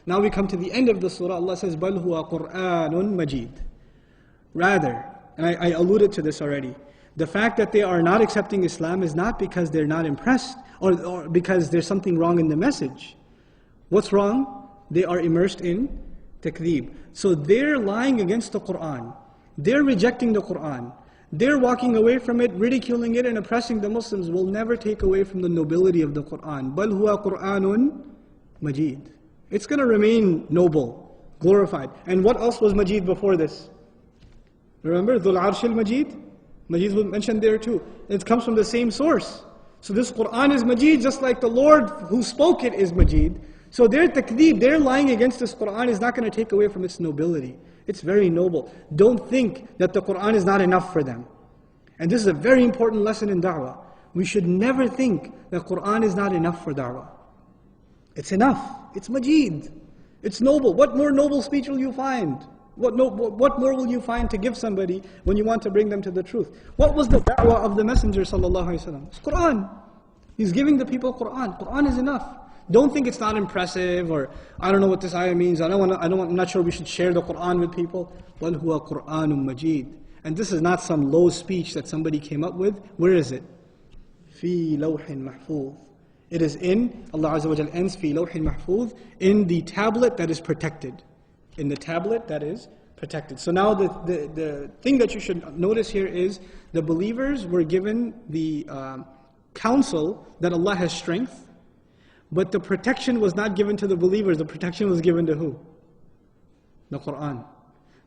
Now we come to the end of the surah, Allah says, بَلْ هُوَ قُرْآنٌ مَجِيدٌ. Rather, and I alluded to this already, the fact that they are not accepting Islam is not because they're not impressed or because there's something wrong in the message. What's wrong? They are immersed in takdeeb. So they're lying against the Qur'an. They're rejecting the Qur'an. They're walking away from it, ridiculing it, and oppressing the Muslims will never take away from the nobility of the Qur'an. بَلْ هُوَ قُرْآنٌ مَجِيدٌ. It's going to remain noble, glorified. And what else was Majid before this? Remember, Dhul Arshil Majid? Majid was mentioned there too. It comes from the same source. So this Qur'an is Majid, just like the Lord who spoke it is Majid. So their takdeeb, their lying against this Qur'an is not going to take away from its nobility. It's very noble. Don't think that the Qur'an is not enough for them. And this is a very important lesson in da'wah. We should never think that Qur'an is not enough for da'wah. It's enough. It's Majid. It's noble. What more noble speech will you find? What more will you find to give somebody when you want to bring them to the truth? What was the da'wah of the Messenger sallallahu alaihi wasallam? It's Qur'an. He's giving the people Qur'an. Qur'an is enough. Don't think it's not impressive, or I don't know what this ayah means. I'm not sure we should share the Qur'an with people. بَلْ هُوَ قُرْآنٌ مَجِيدٌ. And this is not some low speech that somebody came up with. Where is it? فِي لَوْحٍ مَحْفُوظٍ. It is in, Allah Azza wa Jal ends, فِي لَوْحٍ مَحْفُوظ, in the tablet that is protected. In the tablet that is protected. So now the thing that you should notice here is the believers were given the counsel that Allah has strength, but the protection was not given to the believers. The protection was given to who? The Qur'an.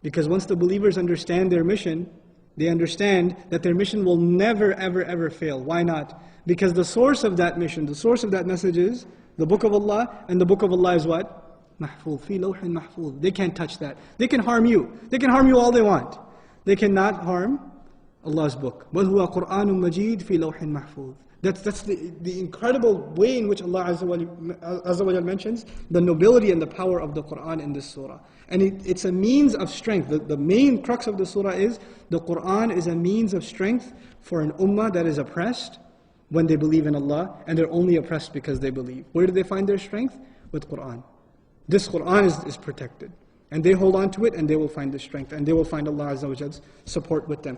Because once the believers understand their mission, they understand that their mission will never, ever, ever fail. Why not? Because the source of that mission, the source of that message is the Book of Allah, and the Book of Allah is what? Mahfuz, fi lawhin mahfuz. They can't touch that. They can harm you. They can harm you all they want. They cannot harm Allah's book. بَلْ هُوَ قُرْآنٌ مَجِيدٌ فِي لَوْحٍ مَحْفُوظٍ. That's the incredible way in which Allah Azza wa Jal mentions the nobility and the power of the Qur'an in this surah. And it's a means of strength. The main crux of the surah is the Qur'an is a means of strength for an ummah that is oppressed when they believe in Allah, and they're only oppressed because they believe. Where do they find their strength? With Qur'an. This Qur'an is protected. And they hold on to it and they will find the strength. And they will find Allah Azza wa Jal's support with them.